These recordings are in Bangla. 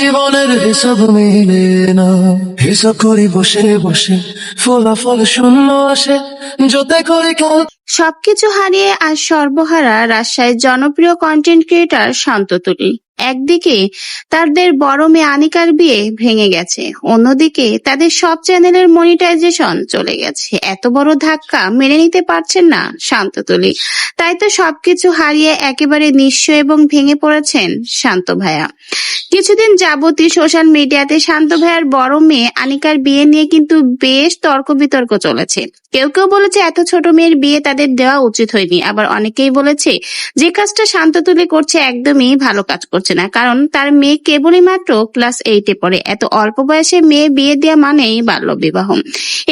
জীবনের হিসাব মিলে না, হিসাব করি বসে বসে, ফলাফল শূন্য আসে, যতে করি কাল। সবকিছু হারিয়ে আজ সর্বহারা রাজশাহীর জনপ্রিয় কন্টেন্ট ক্রিয়েটর শান্ত তুলি। একদিকে তাদের বড় মেয়ে আনিকার বিয়ে ভেঙে গেছে, অন্যদিকে তাদের সব চ্যানেলের মনিটাইজেশন চলে গেছে। এত বড় ধাক্কা মেনে নিতে পারছেন না শান্ত তুলি, তাই তো সবকিছু হারিয়ে একেবারে নিঃস্ব এবং ভেঙে পড়েছেন শান্ত ভাইয়া। কিছুদিন যাবতই সোশ্যাল মিডিয়াতে শান্ত ভাইয়ার বড় মেয়ে আনিকার বিয়ে নিয়ে কিন্তু বেশ তর্ক বিতর্ক চলেছে। কেউ কেউ বলেছে এত ছোট মেয়ের বিয়ে তাদের দেওয়া উচিত হয়নি, আবার অনেকেই বলেছে যে কাজটা শান্ত তুলি করছে একদমই ভালো কাজ করছে না, কারণ তার মেয়ে কেবলই মাত্র ক্লাস 8-এ পড়ে। এত অল্প বয়সে মেয়ে বিয়ে দেওয়া মানেই বাল্য বিবাহ।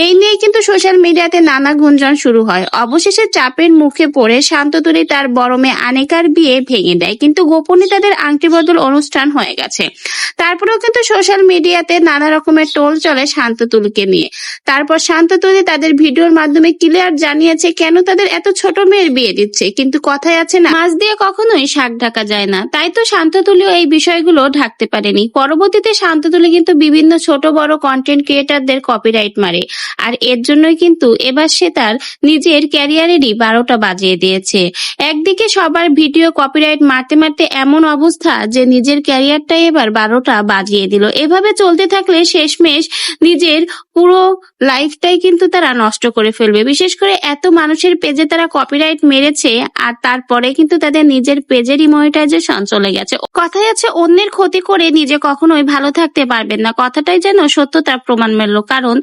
এই নিয়ে কিন্তু সোশ্যাল মিডিয়াতে নানা গুঞ্জন শুরু হয়। অবশেষে চাপের মুখে পড়ে শান্ত তুলি তার বড় মেয়ে আনিকার বিয়ে ভেঙে দেয়, কিন্তু গোপনে তাদের আংটি বদল অনুষ্ঠান হয়ে গেছে। তারপরেও কিন্তু সোশ্যাল মিডিয়াতে নানা রকমের টোল চলে শান্ত তুলিকে নিয়ে। তারপর শান্ত তুলি তাদের ভিডিওর মাধ্যমে ক্লিয়ার জানিয়েছে কেন তাদের এত ছোট মেয়ের বিয়ে দিচ্ছে, কিন্তু কথায় আছে না, মাছ দিয়ে কখনোই শাক ঢাকা যায় না। তাই তো শান্ত তুলিও এই বিষয়গুলো ঢাকতে পারেনি। পরবর্তীতে শান্ত তুলি কিন্তু বিভিন্ন ছোট বড় কন্টেন্ট ক্রিয়েটারদের কপিরাইট মারে, আর এর জন্যই কিন্তু এবার সে তার নিজের ক্যারিয়ারেরই 12টা বাজিয়ে দিয়েছে। একদিকে সবার ভিডিও কপিরাইট মারতে মারতে এমন অবস্থা যে নিজের ক্যারিয়ারটাই এবার 12টা বাজিয়ে দিল। এভাবে চলতে থাকলে শেষমেশ নিজের পুরো লাইফটাই কিন্তু তারা নষ্ট করে ফেলবে। বিশেষ করে এত মানুষের পেজে তারা কপিরাইট মেরেছে, আর তারপরে কিন্তু তাদের নিজের পেজেরই মনিটাইজেশন চলে গেছে। কথায় আছে অন্যের ক্ষতি করে নিজে কখনোই ভালো থাকতে পারবেন না, কথাটাই যেন সত্যতার প্রমাণ মিলল। কারণ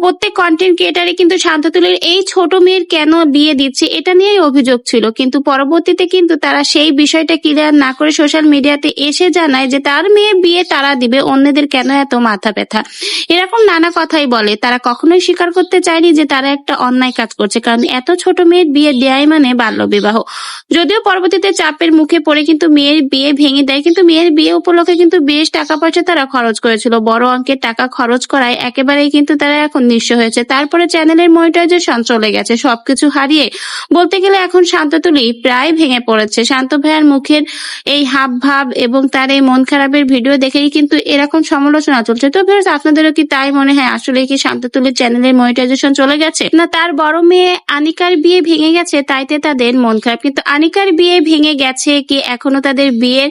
প্রত্যেক কন্টেন্ট ক্রিয়েটারে কিন্তু শান্ত তুলির এই ছোট মেয়ের কেন বিয়ে দিচ্ছে এটা নিয়েই অভিযোগ ছিল, কিন্তু পরবর্তীতে কিন্তু তারা সেই বিষয়টা ক্লিয়ার না করে সোশ্যাল মিডিয়াতে এসে জানায় যে তার মেয়ের বিয়ে তারা দিবে, অন্যদের কেন এত মাথা ব্যথা। এরকম নানা কথাই বলে। তারা কখনোই স্বীকার করতে চায়নি যে তারা একটা অন্যায় কাজ করছে, কারণ এত ছোট মেয়ের বিয়ে দেয় মানে বাল্য বিবাহ। যদিও পরবর্তীতে চাপের মুখে পড়ে কিন্তু মেয়ের বিয়ে ভেঙে দেয়, কিন্তু মেয়ের বিয়ে উপলক্ষে কিন্তু বেশ টাকা পয়সা তারা খরচ করেছিল। বড় অঙ্কের টাকা খরচ করায় একেবারেই কিন্তু তারা এখন নিঃস্ব হয়েছে। তারপরে চ্যানেলের মনিটাইজেশন চলে গেছে। সবকিছু হারিয়ে বলতে গেলে এখন শান্ত তুলি প্রায় ভেঙে পড়েছে। শান্ত ভাইয়ার মুখের এই হাব ভাব এবং তার এই মন খারাপের ভিডিও দেখেই কিন্তু এরকম সমালোচনা চলছে। তো ভিউয়ার্স, আপনাদেরও কি তাই মনে হয়? আসলে কি শান্ত তুলির চ্যানেলের মনিটাইজেশন চলে গেছে, না তার বড় মেয়ে আনিকার বিয়ে ভেঙে গেছে তাইতে তাদের মন খারাপ? কিন্তু আনিকার বিয়ে ভেঙে গেছে কি এখনো তাদের বিয়ের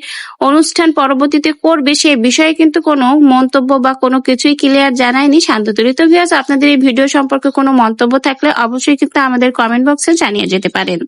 অনুষ্ঠান পরবর্তীতে করবে সে বিষয়ে কিন্তু কোনো মন্তব্য বা কোনো কিছুই ক্লিয়ার জানায়নি শান্ত তুলি। তো ভিউয়ার্স, আপনাদের এই ভিডিও সম্পর্কে কোনো মন্তব্য থাকলে অবশ্যই কিন্তু আমাদের কমেন্ট বক্সে জানিয়ে যেতে পারেন।